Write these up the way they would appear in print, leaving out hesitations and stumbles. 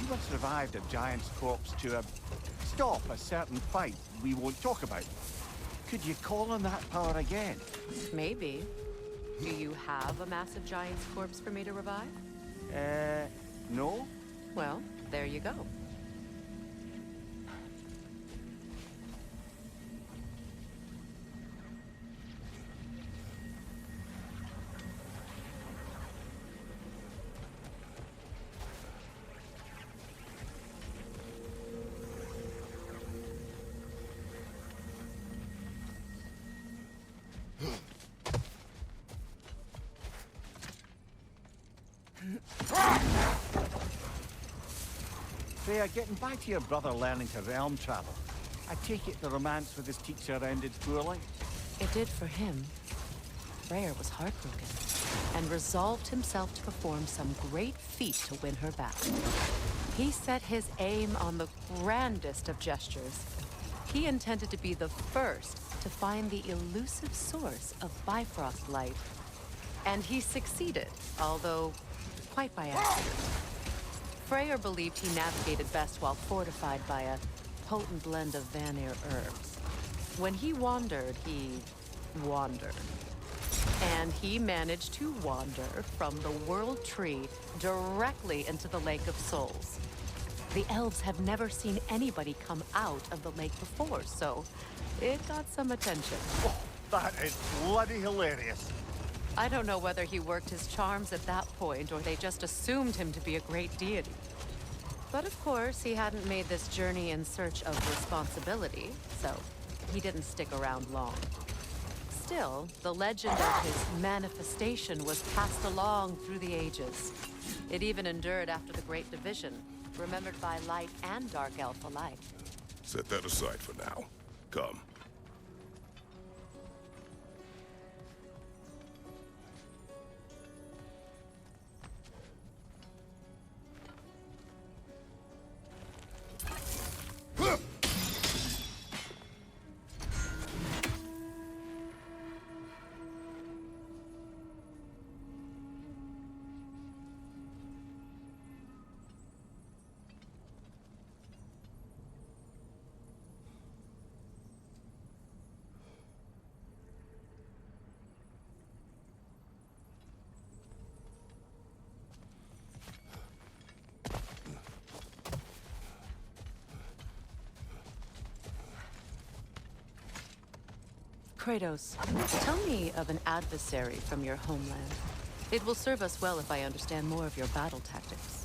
You once revived a giant's corpse to stop a certain fight we won't talk about. Could you call on that power again? Maybe. Do you have a massive giant's corpse for me to revive? No? Well, there you go. Freya, getting back to your brother learning to realm travel. I take it the romance with his teacher ended poorly? It did for him. Freyr was heartbroken, and resolved himself to perform some great feat to win her back. He set his aim on the grandest of gestures. He intended to be the first to find the elusive source of Bifrost light. And he succeeded, although quite by accident. Freyr believed he navigated best while fortified by a potent blend of Vanir herbs. When he wandered, he wandered. And he managed to wander from the World Tree directly into the Lake of Souls. The elves have never seen anybody come out of the lake before, so it got some attention. Oh, that is bloody hilarious. I don't know whether he worked his charms at that point or they just assumed him to be a great deity. But of course, he hadn't made this journey in search of responsibility, so he didn't stick around long. Still, the legend of his manifestation was passed along through the ages. It even endured after the Great Division, remembered by light and dark elf alike. Set that aside for now. Come. Kratos, tell me of an adversary from your homeland. It will serve us well if I understand more of your battle tactics.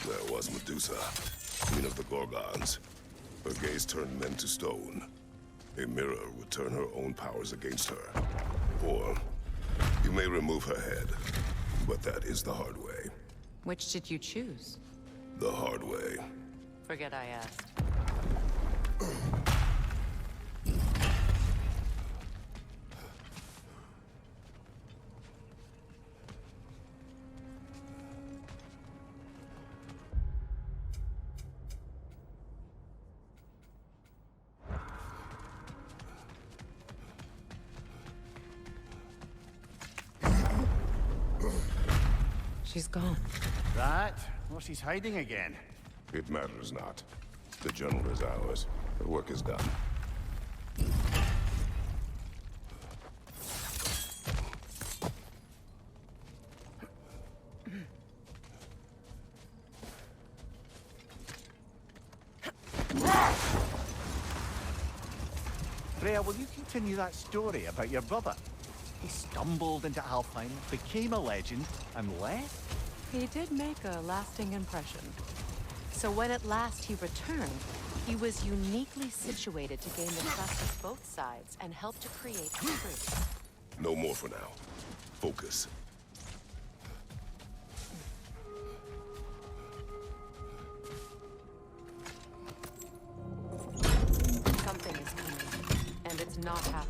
There was Medusa, queen of the Gorgons. Her gaze turned men to stone. A mirror would turn her own powers against her. Or, you may remove her head, but that is the hard way. Which did you choose? The hard way. Forget I asked. She's gone. That? Well, she's hiding again. It matters not. The journal is ours. The work is done. Freya, will you continue that story about your brother? He stumbled into Alfheim, became a legend, and left? He did make a lasting impression. So when at last he returned, he was uniquely situated to gain the trust of both sides and help to create the truth. No more for now. Focus. Something is coming, and it's not happy.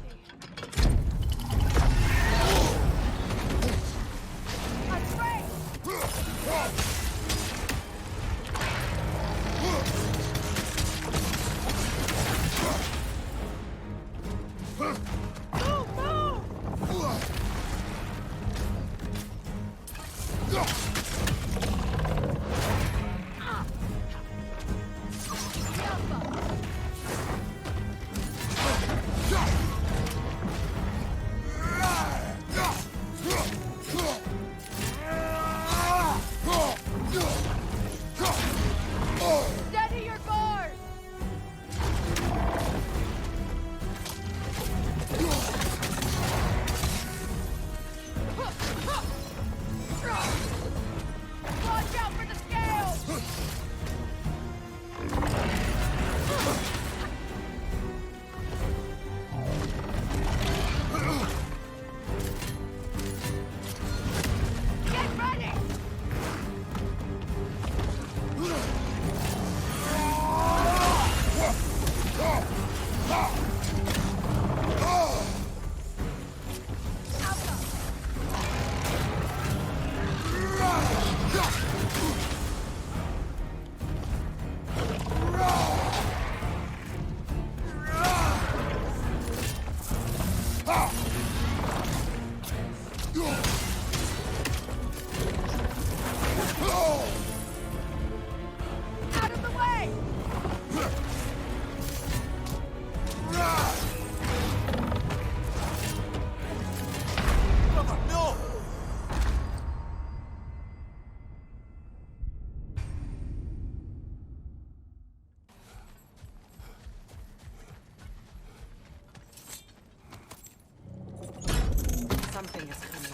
Something is coming,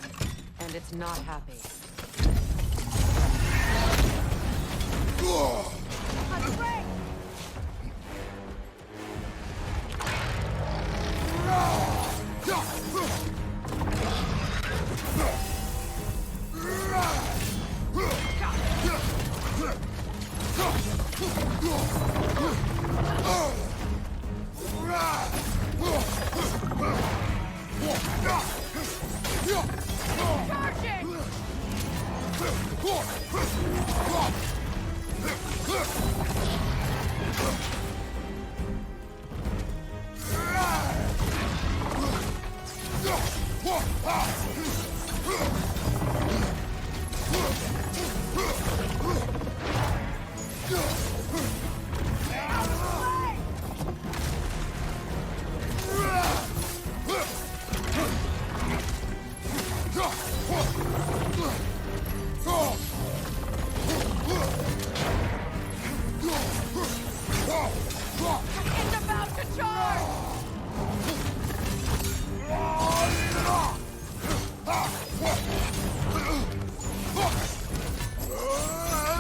and it's not happy.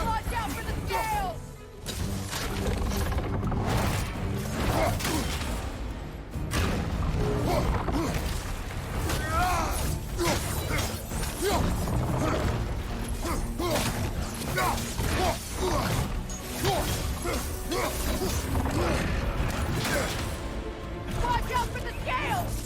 Watch out for the scales! Watch out for the scales!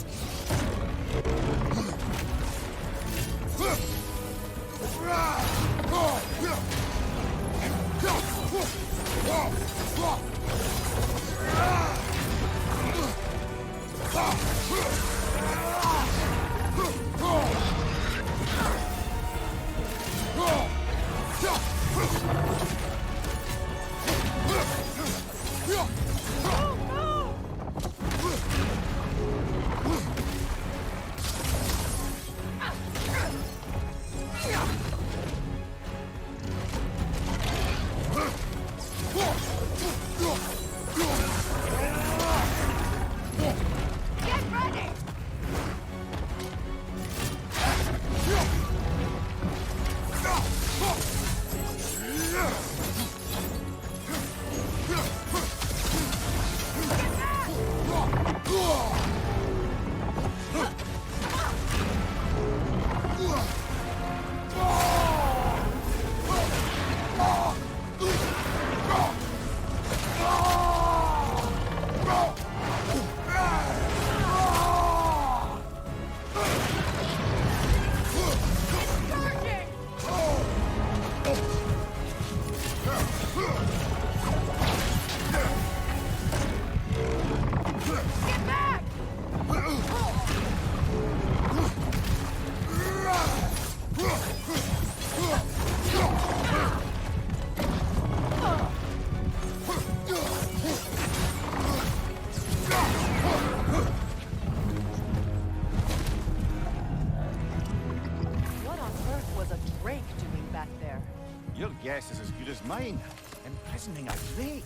Your guess is as good as mine. Imprisoning a Drake.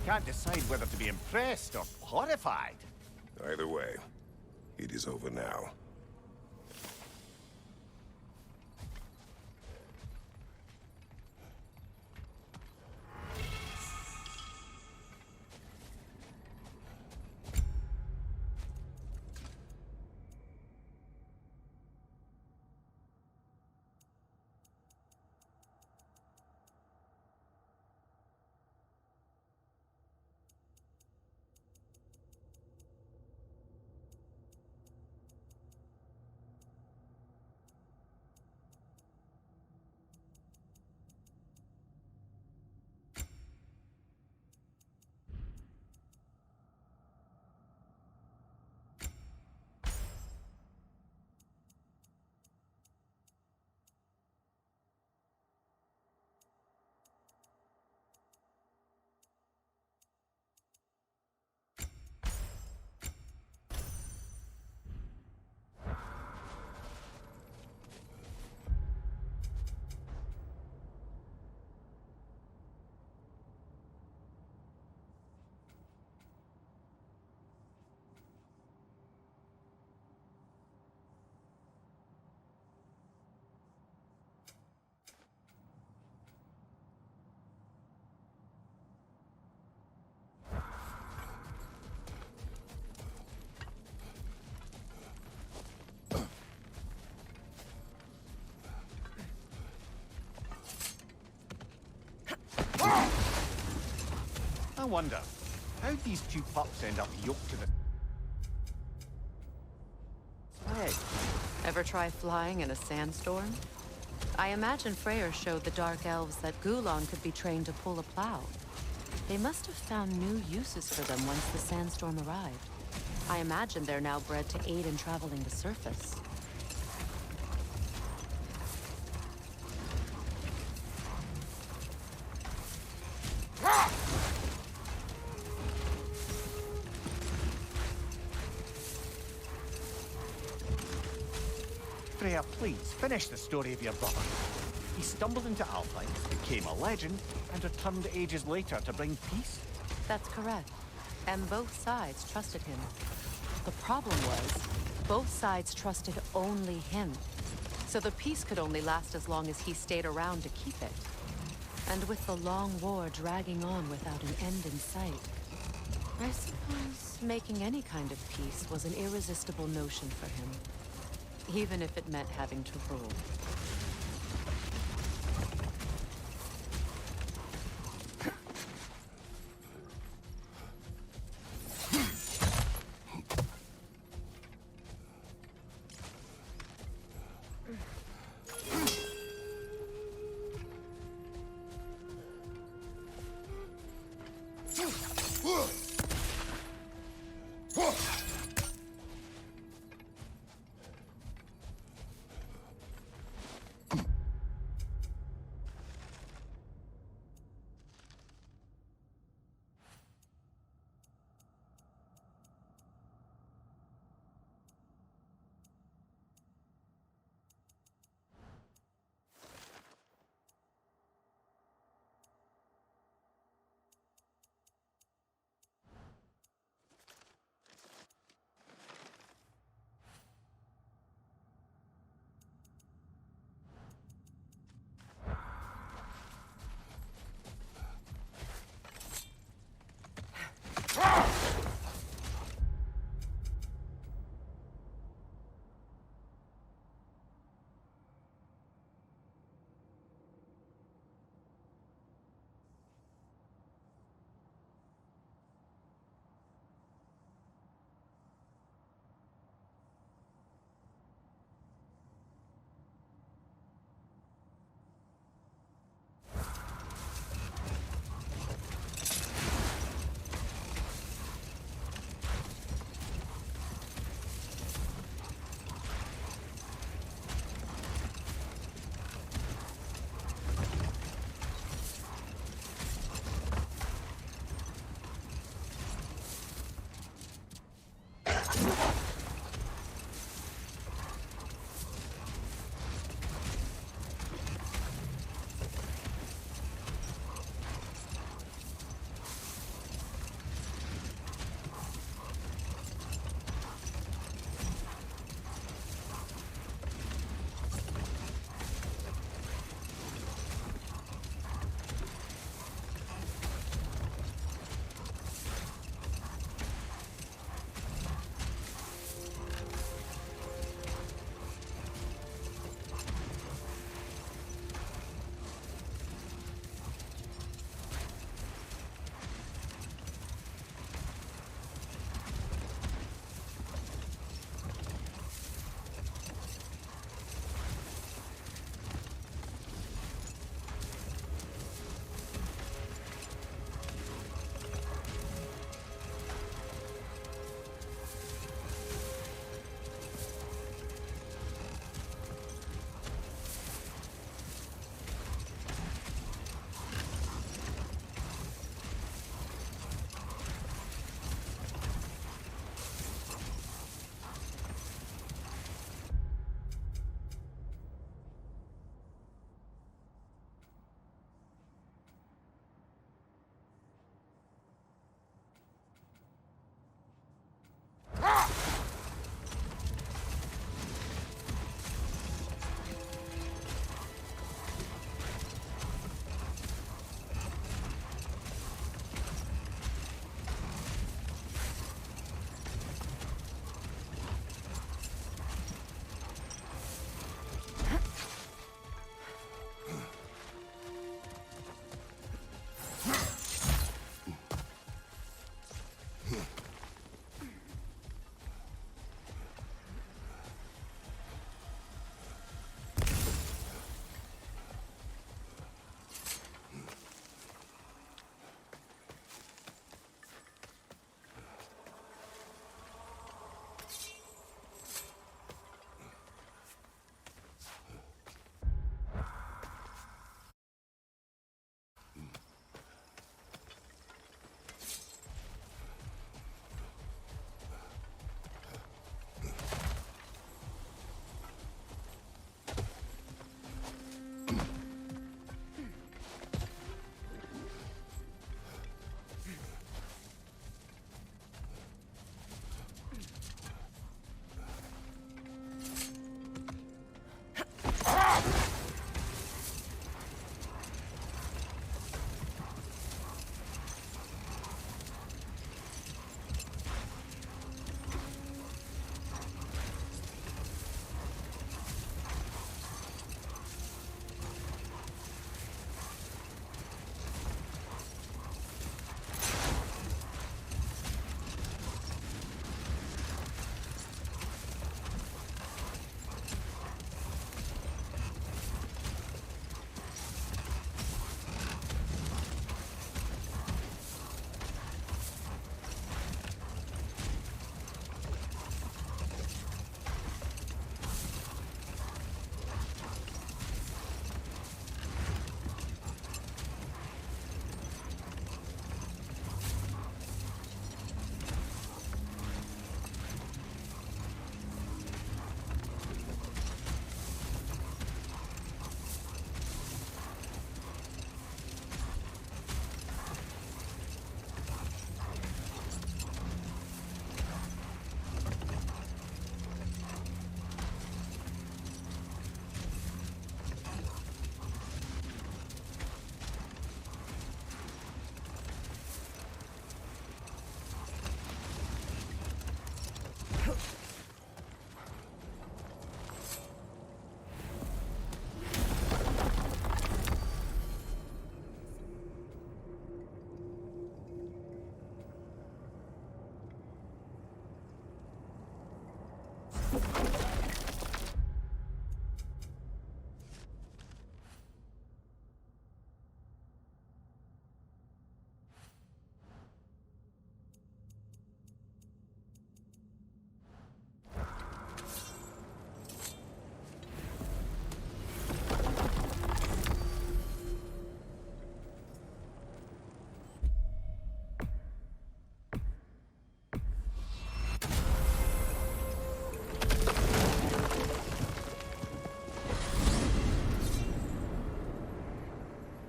Can't decide whether to be impressed or horrified. Either way, it is over now. I wonder, how'd these two pups end up yoked to the... Hey, ever try flying in a sandstorm? I imagine Freyr showed the Dark Elves that Gulon could be trained to pull a plow. They must have found new uses for them once the sandstorm arrived. I imagine they're now bred to aid in traveling the surface. Freya, please, finish the story of your brother. He stumbled into Alpine, became a legend, and returned ages later to bring peace? That's correct. And both sides trusted him. The problem was, both sides trusted only him. So the peace could only last as long as he stayed around to keep it. And with the long war dragging on without an end in sight, I suppose making any kind of peace was an irresistible notion for him, even if it meant having to rule.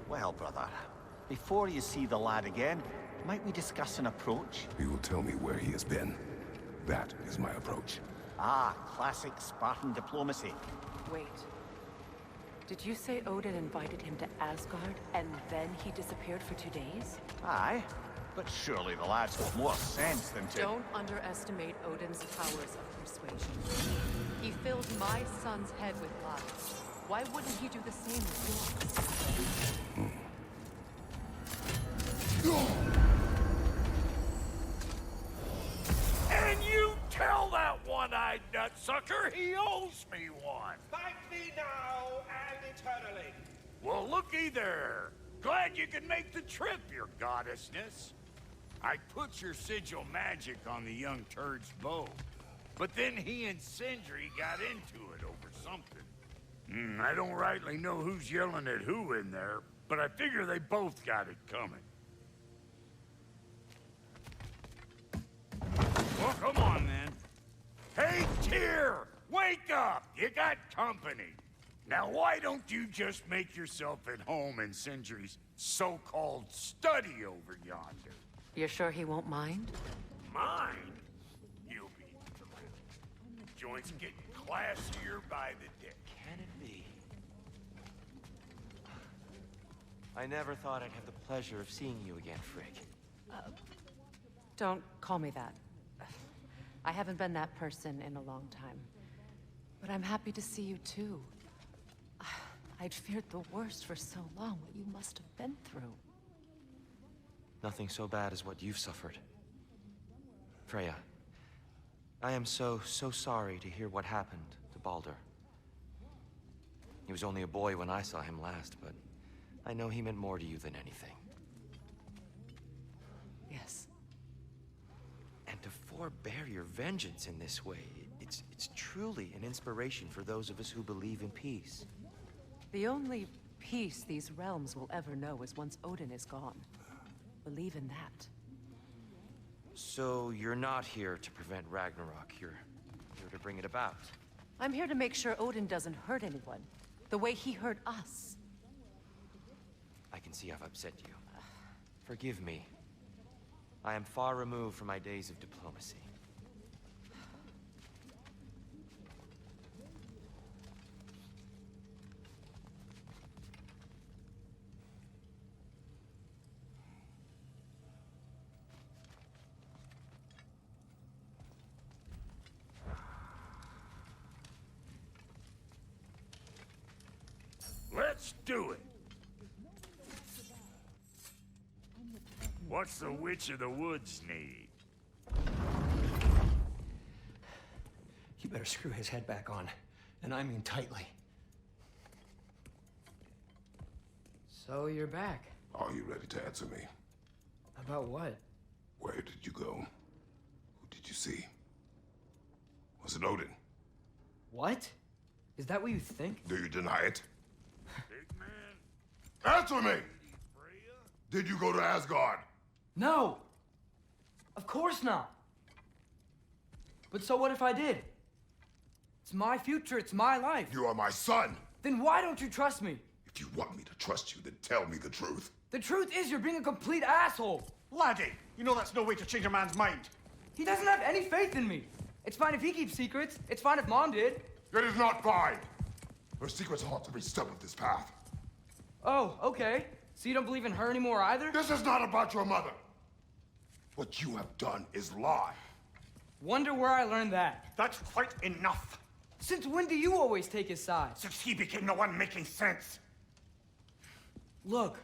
Well, brother, before you see the lad again, might we discuss an approach? He will tell me where he has been. That is my approach. Ah, classic Spartan diplomacy. Wait. Did you say Odin invited him to Asgard, and then he disappeared for 2 days? Aye, but surely the lad's got more sense than to... Don't underestimate Odin's powers of persuasion. He filled my son's head with lies. Why wouldn't he do the same with yours? And you tell that one-eyed nutsucker he owes me one. Thank thee now and eternally. Well, looky there. Glad you could make the trip, your goddessness. I put your sigil magic on the young turd's bow, but then he and Sindri got into it over something. I don't rightly know who's yelling at who in there, but I figure they both got it coming. Well, come on, then. Hey, Tyr! Wake up! You got company. Now, why don't you just make yourself at home in Sindri's so-called study over yonder? You're sure he won't mind? Mine? You'll be thrilled. The joint's getting classier by the day. Can it be? I never thought I'd have the pleasure of seeing you again, Frigg. Don't call me that. I haven't been that person in a long time. But I'm happy to see you too. I'd feared the worst for so long, what you must have been through. Nothing so bad as what you've suffered. Freya, I am so sorry to hear what happened to Baldur. He was only a boy when I saw him last, but I know he meant more to you than anything. Yes. And to forbear your vengeance in this way, it's truly an inspiration for those of us who believe in peace. The only peace these realms will ever know is once Odin is gone. Believe in that. So you're not here to prevent Ragnarok, you're here to bring it about. I'm here to make sure Odin doesn't hurt anyone, the way he hurt us. I can see I've upset you. Forgive me. I am far removed from my days of diplomacy. Let's do it. What's the Witch of the Woods need? You better screw his head back on, and I mean tightly. So you're back. Are you ready to answer me? About what? Where did you go? Who did you see? Was it Odin? What? Is that what you think? Do you deny it? Big man? Answer me! Freya? Did you go to Asgard? No! Of course not! But so what if I did? It's my future, it's my life. You are my son! Then why don't you trust me? If you want me to trust you, then tell me the truth. The truth is you're being a complete asshole! Laddie, you know that's no way to change a man's mind. He doesn't have any faith in me. It's fine if he keeps secrets. It's fine if Mom did. It is not fine! Her secrets ought to be step of this path. Oh, okay. So you don't believe in her anymore either? This is not about your mother. What you have done is lie. Wonder where I learned that. That's quite enough. Since when do you always take his side? Since he became the one making sense. Look,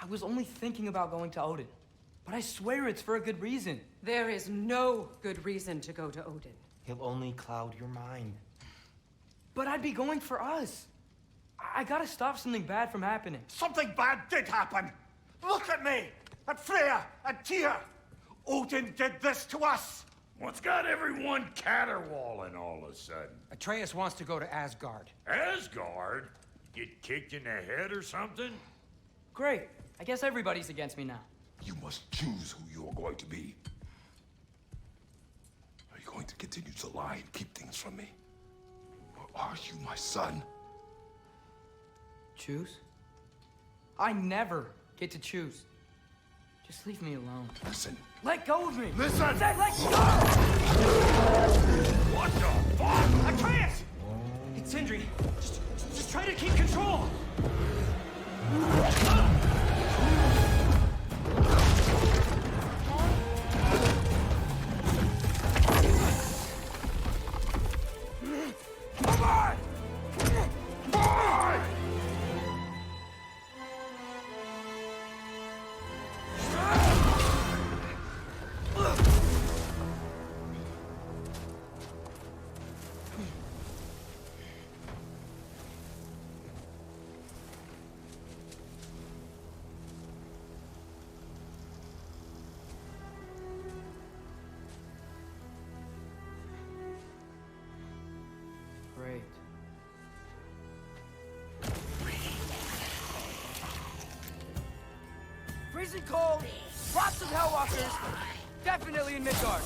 I was only thinking about going to Odin, but I swear it's for a good reason. There is no good reason to go to Odin. He'll only cloud your mind. But I'd be going for us. I gotta stop something bad from happening. Something bad did happen! Look at me! At Freya! At Tyr! Odin did this to us! What's got everyone caterwauling all of a sudden? Atreus wants to go to Asgard. Asgard? Get kicked in the head or something? Great. I guess everybody's against me now. You must choose who you are going to be. Are you going to continue to lie and keep things from me? Or are you my son? Choose? I never get to choose. Just leave me alone. Listen. Let go of me! Listen! I said let go! What the fuck? Atreus! It's Sindri. Just try to keep control. Come on! Bye! Great. Freezing cold, lots of Hellwalkers, definitely in Midgard.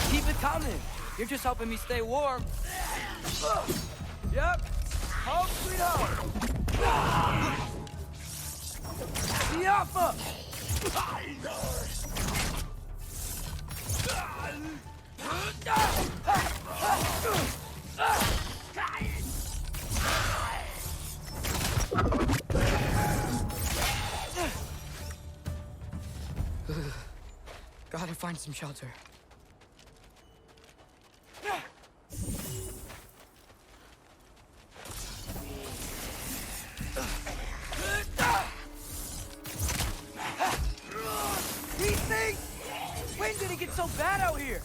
Keep it coming. You're just helping me stay warm. Yep. Home sweet home. The Alpha. Gotta find some shelter. These things! When did it get so bad out here?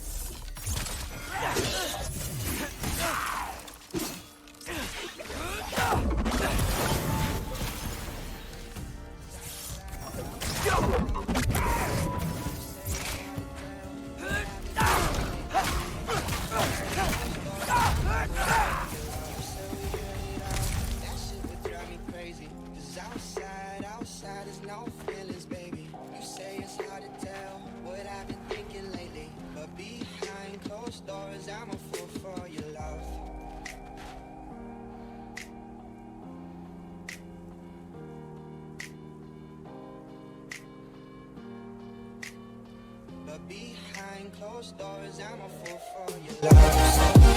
Outside is no feelings, baby. You say it's hard to tell what I've been thinking lately, but behind closed doors, I'm a fool for your love. But behind closed doors, I'm a fool for your love.